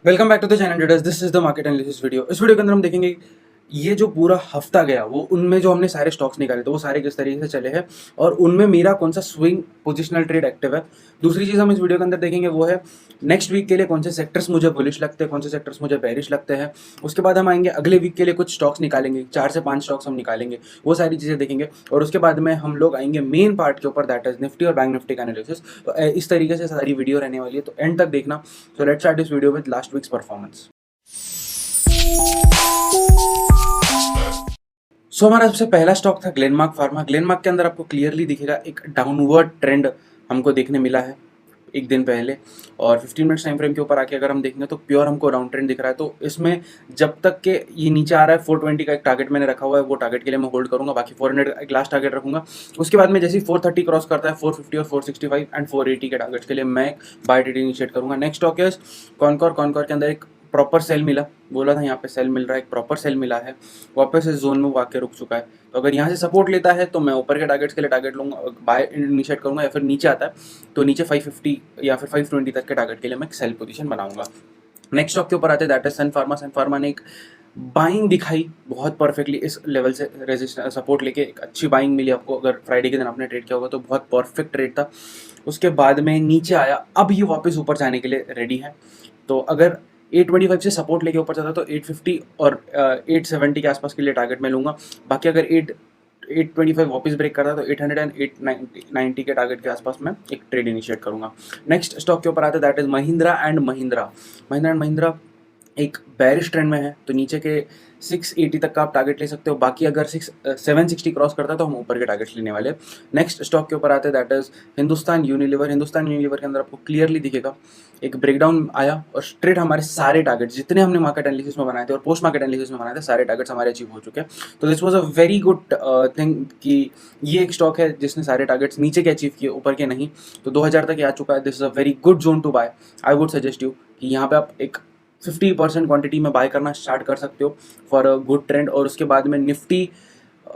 Welcome back to the channel traders. This is the market analysis video. इस video के अंदर हम देखेंगे ये जो पूरा हफ्ता गया वो उनमें जो हमने सारे स्टॉक्स निकाले थे वो सारे किस तरीके से चले हैं और उनमें मेरा कौन सा स्विंग पोजिशनल ट्रेड एक्टिव है। दूसरी चीज़ हम इस वीडियो के अंदर देखेंगे वो है नेक्स्ट वीक के लिए कौन से सेक्टर्स मुझे बुलिश लगते हैं, कौन से सेक्टर्स मुझे बेरिश लगते हैं। उसके बाद हम आएंगे अगले वीक के लिए कुछ स्टॉक्स निकालेंगे, 4 से 5 स्टॉक्स हम निकालेंगे, वो सारी चीज़ें देखेंगे। और उसके बाद में हम लोग आएंगे मेन पार्ट के ऊपर, दैट इज निफ्टी और बैंक निफ्टी का एनालिसिस। तो इस तरीके से सारी वीडियो रहने वाली है, तो एंड तक देखना। सो let's start this video with last weeks performance. हमारा सबसे पहला स्टॉक था ग्लेनमार्क फार्मा। ग्लेनमार्क के अंदर आपको क्लियरली दिखेगा एक डाउनवर्ड ट्रेंड हमको देखने मिला है एक दिन पहले, और 15 मिनट्स टाइम फ्रेम के ऊपर आके अगर हम देखेंगे तो प्योर हमको डाउन ट्रेंड दिख रहा है। तो इसमें जब तक के ये नीचे आ रहा है 420 का एक टारगेट मैंने रखा हुआ है, वो टारगेट के लिए मैं होल्ड करूंगा। बाकी 400 का एक लास्ट टारगेट रखूंगा। उसके बाद में जैसे 430 क्रॉस करता है 450 और 465 एंड 480 के टारगेट्स के लिए मैं बाय ट्रेड इनिशिएट करूंगा। नेक्स्ट स्टॉक है कॉनकॉर के अंदर एक प्रॉपर सेल मिला, बोला था यहाँ पे सेल मिल रहा है, एक प्रॉपर सेल मिला है, वापस इस जोन में वो आके रुक चुका है। तो अगर यहाँ से सपोर्ट लेता है तो मैं ऊपर के टारगेट्स के लिए टारगेट लूंगा, बाय इनिशिएट करूंगा, या फिर नीचे आता है तो नीचे 550 या फिर 520 तक के टारगेट के लिए मैं सेल पोजीशन बनाऊंगा। नेक्स्ट स्टॉक के ऊपर आते हैं that is Sun Pharma. Sun Pharma ने एक बाइंग दिखाई बहुत परफेक्टली इस लेवल से, रेजिस्टेंस सपोर्ट लेके एक अच्छी बाइंग मिली आपको। अगर फ्राइडे के दिन आपने ट्रेड किया होगा तो बहुत परफेक्ट ट्रेड था। उसके बाद में नीचे आया, अब ये वापस ऊपर जाने के लिए रेडी है। तो अगर 825 से सपोर्ट लेके ऊपर जाता तो 850 और 870 के आसपास के लिए टारगेट मैं लूँगा। बाकी अगर 825 वापस ब्रेक करता है तो 800 एंड 890 के टारगेट के आसपास मैं एक ट्रेड इनिशिएट करूँगा। नेक्स्ट स्टॉक के ऊपर आता है that is Mahindra and Mahindra एक बैरिश ट्रेंड में है, तो नीचे के 680 तक का आप टारगेट ले सकते हो। बाकी अगर 760 क्रॉस करता है तो हम ऊपर के टारगेट्स लेने वाले। नेक्स्ट स्टॉक के ऊपर आते हैं that is Hindustan Unilever. Hindustan Unilever के अंदर आपको क्लियरली दिखेगा एक ब्रेकडाउन आया और स्ट्रेट हमारे सारे टारगेट जितने हमने मार्केट एनालिसिस में बनाए थे और पोस्ट मार्केट एनालिसिस में बनाए थे सारे टारगेट्स हमारे अचीव हो चुके हैं। तो this was a very good thing कि ये एक स्टॉक है जिसने सारे टारगेट्स नीचे के अचीव किए, ऊपर के नहीं। तो 2000 तक आ चुका है। This is a very good zone to buy. I would suggest you कि यहाँ पे आप एक 50% क्वांटिटी में बाय करना स्टार्ट कर सकते हो फॉर अ गुड ट्रेंड। और उसके बाद में निफ्टी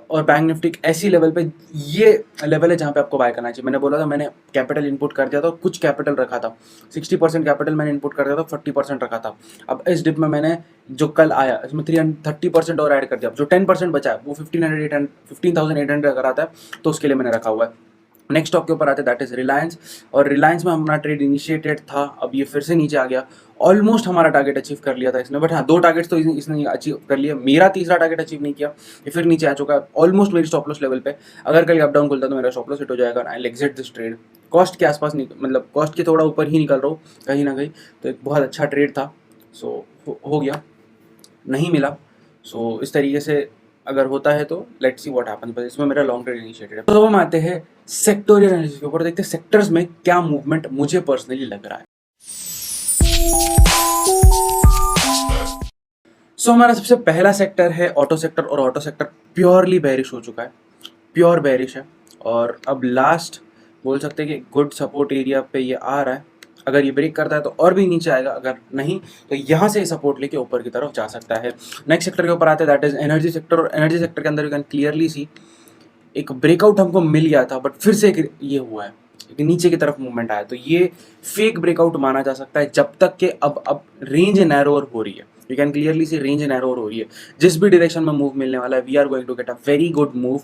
और बैंक निफ्टी एक ऐसी लेवल पे, ये लेवल है जहाँ पे आपको बाय करना चाहिए। मैंने बोला था मैंने कैपिटल इनपुट कर दिया था, कुछ कैपिटल रखा था, 60% कैपिटल मैंने इनपुट कर दिया था, 40% रखा था। अब इस डिप में मैंने जो कल आया इसमें 30% और ऐड कर दिया। जो 10% बचा है वो 15,800 अगर आता है तो उसके लिए मैंने रखा हुआ है। नेक्स्ट स्टॉक के ऊपर आते हैं दैट इज रिलायंस। और रिलायंस में हमारा ट्रेड इनिशिएटेड था, अब ये फिर से नीचे आ गया। ऑलमोस्ट हमारा टारगेट अचीव कर लिया था इसने, बट हाँ 2 टारगेट्स तो इसने अचीव कर लिया। मेरा तीसरा टारगेट अचीव नहीं किया, ये फिर नीचे आ चुका है ऑलमोस्ट मेरी स्टॉप लॉस लेवल पे। अगर कल अप डाउन खुलता तो मेरा स्टॉप लॉस हिट हो जाएगा। I will exit this trade. Cost के आसपास नहीं, मतलब कॉस्ट के थोड़ा ऊपर ही निकल रहा हूँ कहीं ना कहीं। तो एक बहुत अच्छा ट्रेड था। सो हो गया, नहीं मिला। सो इस तरीके से अगर होता है तो लेट्स सी व्हाट हैपेंस। बस इसमें मेरा लॉन्ग ट्रेड इनिशिएटेड है। तो हम आते हैं सेक्टोरियल एनालिसिस के ऊपर, देखते हैं सेक्टर्स में क्या मूवमेंट मुझे पर्सनली लग रहा है। हमारा सबसे पहला सेक्टर है ऑटो सेक्टर, और ऑटो सेक्टर प्योरली बेरिश हो चुका है, प्योर बेरिश है। और अब लास्ट बोल सकते हैं कि गुड सपोर्ट एरिया पे ये आ रहा है। अगर ये ब्रेक करता है तो और भी नीचे आएगा, अगर नहीं तो यहाँ से सपोर्ट लेके ऊपर की तरफ जा सकता है। नेक्स्ट सेक्टर के ऊपर आते हैं दैट इज एनर्जी सेक्टर। और एनर्जी सेक्टर के अंदर यू कैन क्लियरली सी एक ब्रेकआउट हमको मिल गया था, बट फिर से एक ये हुआ है, एक नीचे की तरफ मूवमेंट आया। तो ये फेक ब्रेकआउट माना जा सकता है जब तक कि अब रेंज नैरोअर हो रही है। You can clearly see range narrower हो रही है। जिस भी डायरेक्शन में मूव मिलने वाला है we are going to get a very good move.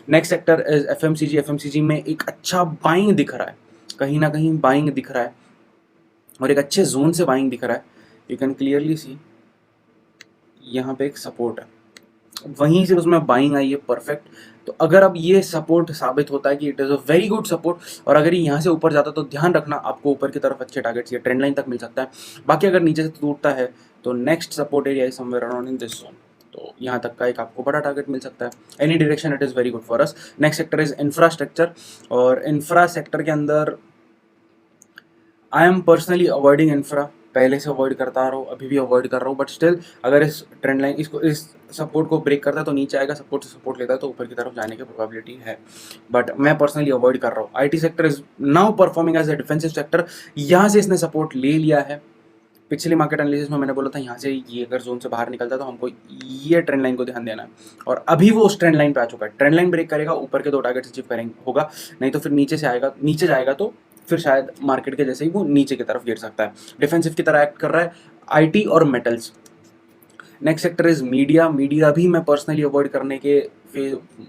Next sector is FMCG. FMCG में एक अच्छा बाइंग दिख रहा है, कहीं ना कहीं बाइंग दिख रहा है, और एक अच्छे जोन से बाइंग दिख रहा है। यू कैन क्लियरली सी यहाँ पे एक सपोर्ट है, वहीं से उसमें बाइंग आई है, परफेक्ट। तो अगर अब ये सपोर्ट साबित होता है कि it is a very good support, और अगर ये यहाँ से ऊपर जाता तो ध्यान रखना आपको ऊपर की तरफ अच्छे टारगेट्स ये ट्रेंड लाइन तक मिल सकता है। बाकी अगर नीचे से टूटता है तो next support area is somewhere around in this zone. तो यहाँ तक का एक आपको बड़ा टारगेट मिल सकता है। Any direction it is very good for us. Next sector is infrastructure. और इंफ्रा सेक्टर के अंदर I am personally avoiding infra, पहले से अवॉइड करता आ रहा हूँ, अभी भी अवॉइड कर रहा हूँ। बट स्टिल अगर इस ट्रेंड लाइन इस सपोर्ट को ब्रेक करता है तो नीचे आएगा, सपोर्ट से सपोर्ट लेता है तो ऊपर की तरफ जाने की प्रोबेबिलिटी है। बट मैं पर्सनली अवॉइड कर रहा हूँ। IT sector is now performing as a defensive sector. यहाँ से इसने सपोर्ट ले लिया है। पिछले मार्केट एनालिसिस में मैंने बोला था यहाँ से ये अगर जोन से बाहर निकलता है तो हमको ये ट्रेंड लाइन को ध्यान देना है, और अभी वो उस ट्रेंड लाइन पे आ चुका है। ट्रेंड लाइन ब्रेक करेगा, ऊपर के 2 टारगेट्स अचीव करेंगे होगा, नहीं तो फिर नीचे से आएगा, नीचे जाएगा तो फिर शायद मार्केट के जैसे ही वो नीचे की तरफ गिर सकता है। डिफेंसिव की तरह एक्ट कर रहा है आईटी और metals. Next sector is media. Media भी मैं पर्सनली अवॉइड करने के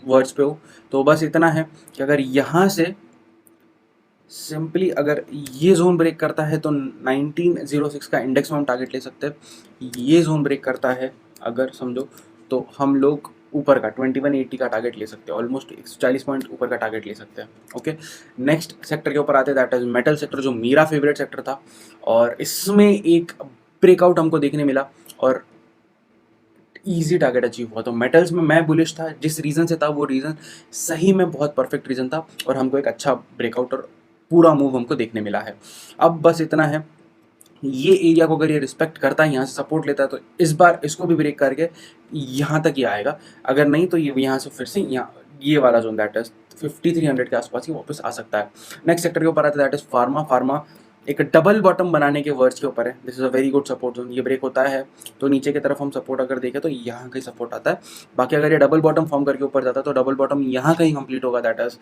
वर्ड्स पे हूँ। तो बस इतना है कि अगर यहाँ से सिंपली अगर ये जोन ब्रेक करता है तो 1906 का इंडेक्स में हम टारगेट ले सकते हैं। ये जोन ब्रेक करता है अगर समझो तो हम लोग ऊपर का 2180 का टारगेट ले सकते हैं, ऑलमोस्ट 140 पॉइंट ऊपर का टारगेट ले सकते हैं। ओके, नेक्स्ट सेक्टर के ऊपर आते हैं, दैट इज मेटल सेक्टर, जो मेरा फेवरेट सेक्टर था और इसमें एक ब्रेकआउट हमको देखने मिला और ईजी टारगेट अचीव हुआ। तो मेटल्स में मैं बुलिश था, जिस रीज़न से था वो रीज़न सही में बहुत परफेक्ट रीज़न था और हमको एक अच्छा ब्रेकआउट और पूरा मूव हमको देखने मिला है। अब बस इतना है, ये एरिया को अगर ये रिस्पेक्ट करता है, यहाँ से सपोर्ट लेता है, तो इस बार इसको भी ब्रेक करके यहाँ तक ये आएगा। अगर नहीं तो ये यहाँ से फिर से यहाँ ये वाला जोन दैट इज 5300 के आसपास ही वापस आ सकता है। नेक्स्ट सेक्टर के ऊपर आता है दैट इज फार्मा। फार्मा एक डबल बॉटम बनाने के वर्ड्स के ऊपर है। This is a very good support zone. ये ब्रेक होता है तो नीचे की तरफ हम सपोर्ट अगर देखें तो यहाँ कहीं सपोर्ट आता है। बाकी अगर ये डबल बॉटम फॉर्म करके ऊपर जाता है तो डबल बॉटम यहाँ कहीं कंप्लीट होगा, दैट इज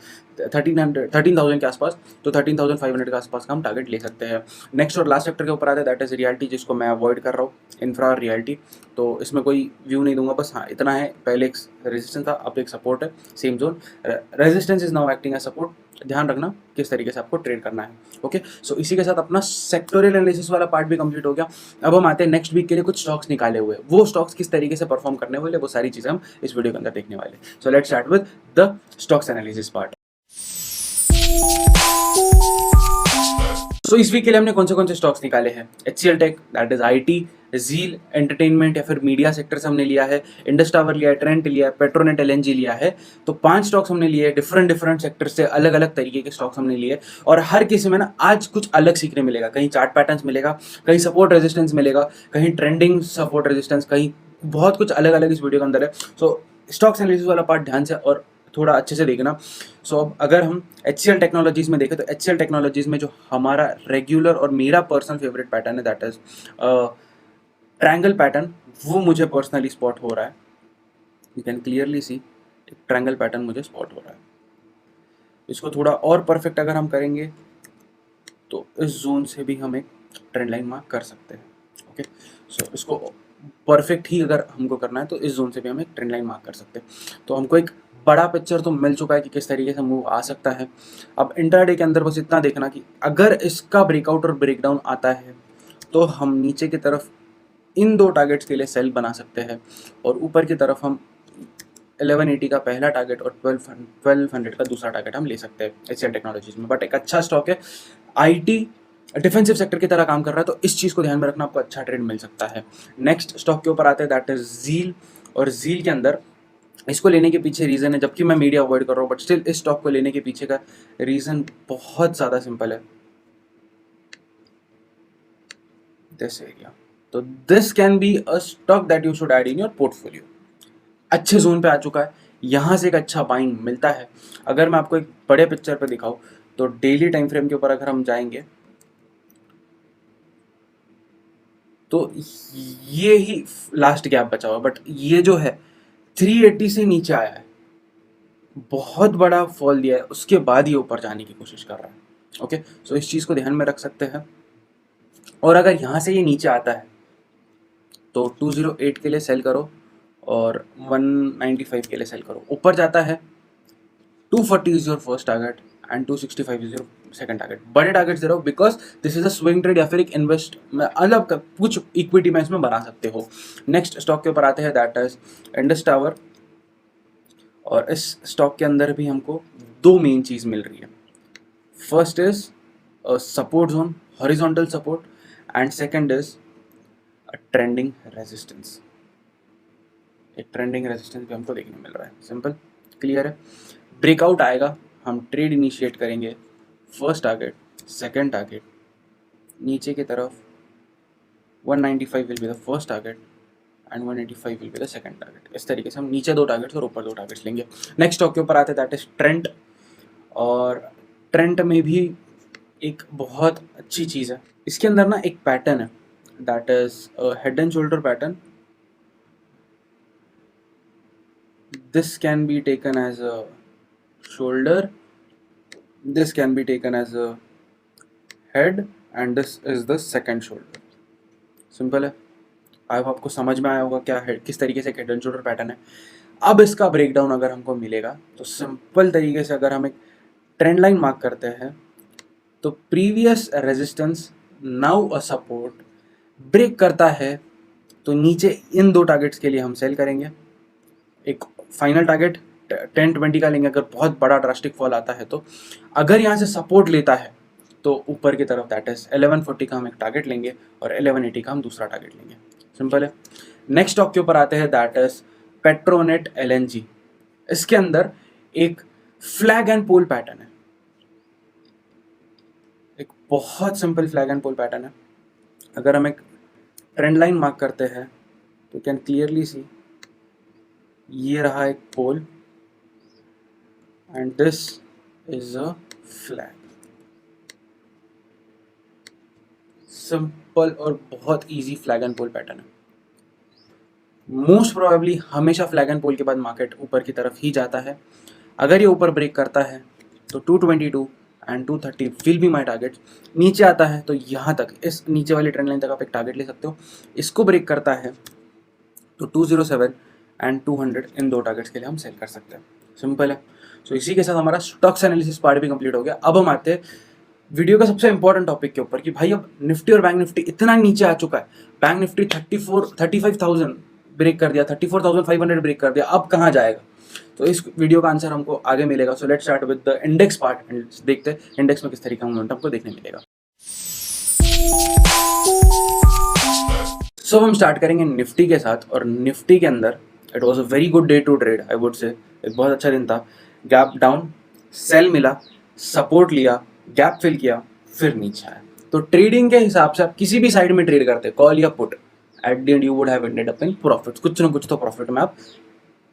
13,000 के आसपास। तो 13,500 के आसपास का हम टारगेट ले सकते हैं। नेक्स्ट और लास्ट सेक्टर के ऊपर आता है दैट इज रियलिटी, जिसको मैं अवॉइड कर रहा हूँ, इंफ्रा और रियलिटी। तो इसमें कोई व्यू नहीं दूंगा, बस हाँ इतना है, पहले एक रेजिस्टेंस था अब एक सपोर्ट है, same zone. Resistance is now acting as support. ध्यान रखना किस तरीके से आपको ट्रेड करना है। ओके, सो इसी के साथ अपना सेक्टोरियल एनालिसिस वाला पार्ट भी कंप्लीट हो गया। अब हम आते हैं नेक्स्ट वीक के लिए कुछ स्टॉक्स निकाले हुए, वो स्टॉक्स किस तरीके से परफॉर्म करने वाले, वो सारी चीजें हम इस वीडियो के अंदर देखने वाले। So let's start with the stocks analysis part. So इस वीक के लिए हमने कौन से स्टॉक्स निकाले हैं? HCL tech, that is IT, Zee Entertainment या फिर मीडिया सेक्टर से हमने लिया है, इंडस टावर लिया है, ट्रेंट लिया है, पेट्रोनेट LNG लिया है। तो 5 स्टॉक्स हमने लिए, डिफरेंट सेक्टर से अलग अलग तरीके के स्टॉक्स हमने लिए और हर किसी में ना आज कुछ अलग सीखने मिलेगा। कहीं चार्ट पैटर्न्स मिलेगा, कहीं सपोर्ट रेजिस्टेंस मिलेगा, कहीं ट्रेंडिंग सपोर्ट रेजिस्टेंस, कहीं बहुत कुछ अलग अलग इस वीडियो के अंदर है। सो स्टॉक्स एनालिसिस वाला पार्ट ध्यान से और थोड़ा अच्छे से देखना। सो अब अगर हम HCL टेक्नोलॉजीज में देखें तो HCL टेक्नोलॉजीज में जो हमारा रेगुलर और मेरा पर्सनल फेवरेट पैटर्न है दैट इज ट्रायंगल पैटर्न, वो मुझे पर्सनली स्पॉट हो रहा है। यू कैन क्लियरली सी एक ट्रायंगल पैटर्न मुझे स्पॉट हो रहा है। इसको थोड़ा और परफेक्ट अगर हम करेंगे तो इस जोन से भी हम एक ट्रेंड लाइन मार्क कर सकते हैं। ओके, सो इसको परफेक्ट ही अगर हमको करना है तो इस जोन से भी हम एक ट्रेंड लाइन मार्क कर सकते हैं। तो हमको एक बड़ा पिक्चर तो मिल चुका है कि किस तरीके से मूव आ सकता है। अब इंट्राडे के अंदर बस इतना देखना कि अगर इसका ब्रेकआउट और ब्रेकडाउन आता है तो हम नीचे की तरफ इन 2 टारगेट्स के लिए सेल बना सकते हैं और ऊपर की तरफ हम 1180 का पहला टारगेट और 1200 का दूसरा टारगेट हम ले सकते हैं HCL टेक्नोलॉजीज में। बट एक अच्छा स्टॉक है, आईटी डिफेंसिव सेक्टर की तरह काम कर रहा है, तो इस चीज़ को ध्यान में रखना, आपको अच्छा ट्रेड मिल सकता है। नेक्स्ट स्टॉक के ऊपर आते हैं दैट इज जील। और जील के अंदर इसको लेने के पीछे रीज़न है, जबकि मैं मीडिया अवॉइड कर रहा हूँ बट स्टिल इस स्टॉक को लेने के पीछे का रीज़न बहुत ज़्यादा सिंपल है, दिस एरिया। तो this can be a stock that you should add in your portfolio. अच्छे जोन पे आ चुका है, यहाँ से एक अच्छा बाइंग मिलता है। अगर मैं आपको एक बड़े पिक्चर पे दिखाऊं तो डेली टाइम फ्रेम के ऊपर अगर हम जाएंगे तो ये ही लास्ट गैप बचा हुआ, बट ये जो है 380 से नीचे आया है, बहुत बड़ा फॉल दिया है, उसके बाद ये ऊपर जाने की कोशिश कर रहा है। ओके, सो इस चीज़ को ध्यान में रख सकते हैं। और अगर यहाँ से ये नीचे आता है तो 208 के लिए सेल करो और 195 के लिए सेल करो। ऊपर जाता है 240 is your first target and 265 is your second target. बड़े टारगेट दे रहा हूँ because this is a swing trade या फिर एक इन्वेस्ट में अलग कुछ इक्विटी में इसमें बना सकते हो। नेक्स्ट स्टॉक के ऊपर आते हैं दैट इज इंडस टावर। और इस स्टॉक के अंदर भी हमको 2 मेन चीज़ मिल रही है। First is support zone, horizontal support, and second is trending resistance. एक ट्रेंडिंग रेजिस्टेंस भी हमको देखने मिल रहा है। सिंपल क्लियर है, ब्रेकआउट आएगा, हम ट्रेड इनिशिएट करेंगे, फर्स्ट टारगेट, सेकंड टारगेट, नीचे की तरफ 195 will be the first target and 185 will be the second target. इस तरीके से हम नीचे 2 टारगेट्स और ऊपर 2 टारगेट्स लेंगे। नेक्स्ट स्टॉक के ऊपर आते हैं दैट इज ट्रेंट। और ट्रेंट में भी एक बहुत अच्छी चीज़ है, इसके अंदर ना एक पैटर्न है that is head and shoulder pattern. This can be taken as a shoulder, this can be taken as a head and this is the second shoulder. Simple है, आई होप आपको समझ में आया होगा क्या है, किस तरीके से हेड एंड शोल्डर पैटर्न है। अब इसका ब्रेकडाउन अगर हमको मिलेगा तो सिंपल तरीके से अगर हम एक ट्रेंड लाइन मार्क करते हैं तो previous resistance now a support break करता है तो नीचे इन दो टारगेट्स के लिए हम सेल करेंगे। एक फाइनल टारगेट 10-20 का लेंगे अगर बहुत बड़ा ड्रास्टिक फॉल आता है तो। अगर यहाँ से सपोर्ट लेता है तो ऊपर की तरफ दैट इज 1140 का हम एक टारगेट लेंगे और 1180 का हम दूसरा टारगेट लेंगे। सिंपल है। नेक्स्ट स्टॉक के ऊपर आते हैं दैट इज पेट्रोनेट LNG। इसके अंदर एक फ्लैग एंड पोल पैटर्न है, एक बहुत simple flag and pole pattern है। अगर हम एक ट्रेंड लाइन मार्क करते हैं तो कैन क्लियरली सी ये रहा एक pole and this is a flag. Simple और बहुत easy flag and pole pattern है। मोस्ट प्रोबेबली हमेशा फ्लैग एंड पोल के बाद मार्केट ऊपर की तरफ ही जाता है। अगर ये ऊपर ब्रेक करता है तो 222 and 230 will be my target. नीचे आता है तो यहाँ तक, इस नीचे वाली ट्रेंड लाइन तक आप एक टारगेट ले सकते हो। इसको ब्रेक करता है तो 207 एंड 200 इन दो टारगेट्स के लिए हम सेल कर सकते हैं। सिंपल है। सो इसी के साथ हमारा स्टॉक्स एनालिसिस पार्ट भी कंप्लीट हो गया। अब हम आते हैं वीडियो का सबसे इंपॉर्टेंट टॉपिक के ऊपर कि भाई अब निफ्टी और बैंक निफ्टी इतना नीचे आ चुका है। बैंक निफ्टी 35,000 ब्रेक कर दिया, 34,500 ब्रेक कर दिया, अब कहाँ जाएगा? तो इस वीडियो का आंसर हमको आगे मिलेगा। सो let's start with the index part and देखते हैं इंडेक्स में किस तरीके का मोमेंटम को देखने मिलेगा। सो हम स्टार्ट करेंगे निफ्टी के साथ और निफ्टी के अंदर it was a very good day to trade, I would say. एक बहुत अच्छा दिन था। गैप डाउन, सेल मिला, सपोर्ट लिया, गैप फिल किया, फिर नीचे आया। तो ट्रेडिंग के हिसाब से आप किसी भी साइड में ट्रेड करते, कॉल या put, at the end you would have ended up in profit. कुछ ना कुछ तो प्रॉफिट में आप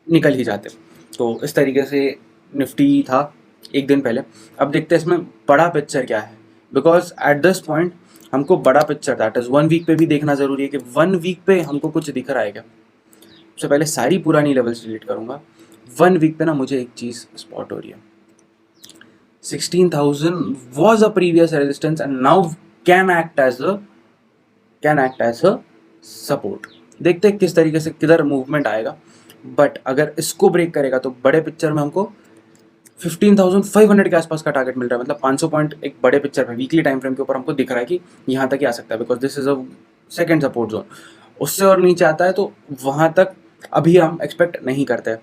निकल ही जाते। तो इस तरीके से निफ्टी था एक दिन पहले। अब देखते हैं इसमें बड़ा पिक्चर क्या है, बिकॉज एट दिस पॉइंट हमको बड़ा पिक्चर दैट इज 1 वीक पे भी देखना जरूरी है कि 1 वीक पे हमको कुछ दिख रहा है क्या। सबसे पहले सारी पुरानी लेवल्स डिलीट करूंगा। 1 वीक पे ना मुझे एक चीज स्पॉट हो रही है, 16,000 was a previous resistance and now can act as a support। देखते हैं किस तरीके से किधर मूवमेंट आएगा। बट अगर इसको ब्रेक करेगा तो बड़े पिक्चर में हमको 15,500 के आसपास का टारगेट मिल रहा है। मतलब 500 पॉइंट एक बड़े पिक्चर में वीकली टाइम फ्रेम के ऊपर हमको दिख रहा है कि यहाँ तक ही आ सकता है, because this is a second support zone. उससे और नीचे आता है तो वहाँ तक अभी हम एक्सपेक्ट नहीं करते हैं।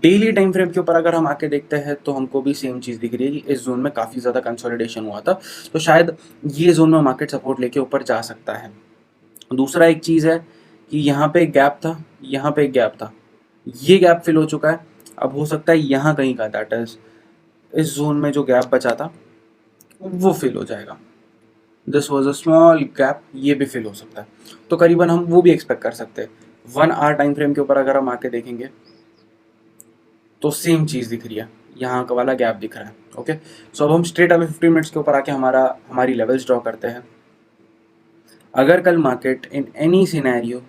डेली टाइम फ्रेम के ऊपर अगर हम आके देखते हैं तो हमको भी सेम चीज़ दिख रही है कि इस जोन में काफ़ी ज़्यादा कंसोलिडेशन हुआ था, तो शायद ये जोन में मार्केट सपोर्ट लेके ऊपर जा सकता है। दूसरा एक चीज़ है कि यहाँ पे एक गैप था, यहाँ पे एक गैप था, ये गैप फिल हो चुका है। अब हो सकता है यहाँ कहीं का दैट इज इस जोन में जो गैप बचा था वो फिल हो जाएगा। This was a small gap, ये भी फिल हो सकता है। तो करीबन हम वो भी एक्सपेक्ट कर सकते हैं। 1 आवर टाइम फ्रेम के ऊपर अगर हम आके देखेंगे तो सेम चीज़ दिख रही है, यहाँ का वाला गैप दिख रहा है। ओके, सो अब हम स्ट्रेट अवे 15 मिनट्स के ऊपर आके हमारी लेवल्स ड्रॉ करते हैं। अगर कल market in any scenario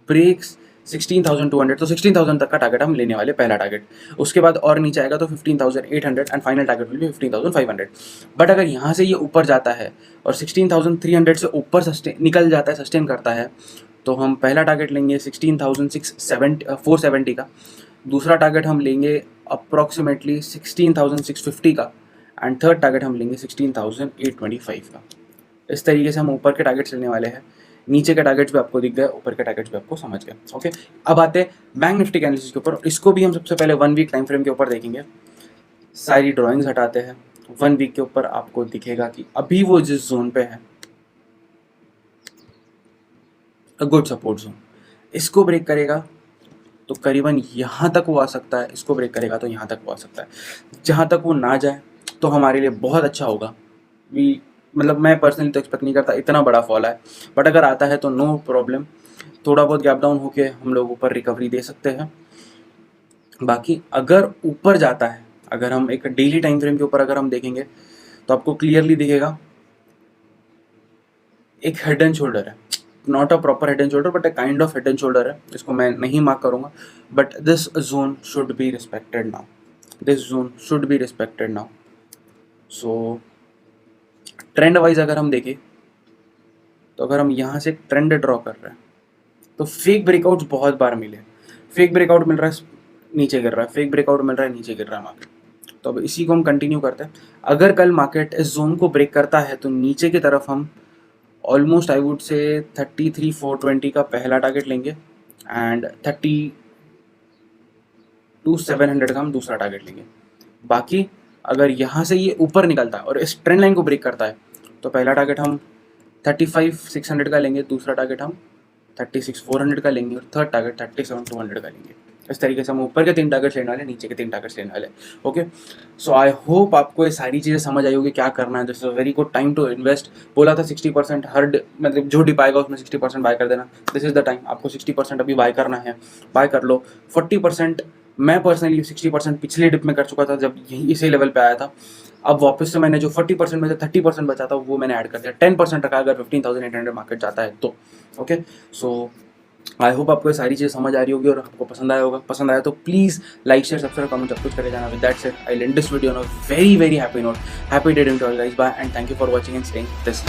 breaks 16,200 तो 16,000 तक का टारगेट हम लेने वाले, पहला टारगेट। उसके बाद और नीचे आएगा तो 15,800 and final target will be 15,500। But अगर यहाँ से ये ऊपर जाता है और 16,300 से ऊपर निकल जाता है, सस्टेन करता है, तो हम पहला टारगेट लेंगे 16,470 का। दूसरा टारगेट हम लेंगे अप्रॉक्सीमेटली 16,650 का एंड थर्ड टारगेट हम लेंगे 16,825 का। इस तरीके से हम ऊपर के टारगेट्स लेने वाले हैं। नीचे के टारगेट्स भी आपको दिख गए, ऊपर के टारगेट्स भी आपको समझ गए। ओके, अब आते हैं बैंक निफ्टी के एनालिसिस के ऊपर। इसको भी हम सबसे पहले 1 वीक टाइम फ्रेम के ऊपर देखेंगे। सारी ड्राइंग्स हटाते हैं। 1 वीक के ऊपर आपको दिखेगा कि अभी वो जिस जोन पे है, अ गुड सपोर्ट जोन, इसको ब्रेक करेगा तो करीबन यहाँ तक वो आ सकता है, इसको ब्रेक करेगा तो यहाँ तक वो आ सकता है। जहाँ तक वो ना जाए तो हमारे लिए बहुत अच्छा होगा। मतलब मैं पर्सनली तो एक्सपेक्ट नहीं करता इतना बड़ा फॉल है, बट अगर आता है तो नो प्रॉब्लम, थोड़ा बहुत गैप डाउन होके हम लोग ऊपर रिकवरी दे सकते हैं। बाकी अगर ऊपर जाता है, अगर हम एक डेली टाइम फ्रेम के ऊपर अगर हम देखेंगे तो आपको क्लियरली दिखेगा एक हेड एंड शोल्डर है, not a proper head and shoulder but a kind of head and shoulder है। इसको मैं नहीं मार्क करूंगा, but this zone should be respected now, this zone should be respected now. So trend wise अगर हम देखें तो अगर हम यहाँ से एक ट्रेंड ड्रॉ कर रहे हैं तो फेक ब्रेकआउट्स बहुत बार मिले। फेक ब्रेकआउट मिल रहा है, नीचे गिर रहा है, फेक ब्रेकआउट मिल रहा है, नीचे गिर रहा है मार्केट। तो अब इसी को हम कंटिन्यू करते हैं। अगर कल मार्केट इस जोन को ब्रेक करता है तो नीचे की तरफ हम ऑलमोस्ट आई वुड से 33,420 का पहला टारगेट लेंगे एंड 32,700 का हम दूसरा टारगेट लेंगे। बाकी अगर यहाँ से ये ऊपर निकलता है और इस ट्रेंड लाइन को ब्रेक करता है तो पहला टारगेट हम 35,600 का लेंगे, दूसरा टारगेट हम 36,400 का लेंगे और थर्ड टारगेट 37,200 का लेंगे। इस तरीके से हम ऊपर के 3 टारगेट्स लेने वाले, नीचे के 3 टारगेट्स लेने वाले। ओके, सो आई होप आपको ये सारी चीज़ें समझ आई होगी क्या करना है। This is a very good time to invest. बोला था 60% मतलब जो डिप आएगा उसमें 60% बाय कर देना। दिस इज द टाइम, आपको 60% अभी बाय करना है, बाय कर लो। 40% मैं पर्सनली 60% पिछले डिप में कर चुका था जब यही इसी लेवल पे आया था। अब वापस से मैंने जो 40% में से 30% बचा था वो मैंने ऐड कर दिया, 10% रखा अगर 15,800 मार्केट जाता है तो। ओके, सो आई होप आपको ये सारी चीज़ समझ आ रही होगी और आपको पसंद आया होगा। पसंद आया तो please like share subscribe comment सब कुछ करे जाना। With that said I end this video on a very happy note. Happy day to all guys, bye and thank you for watching and staying this.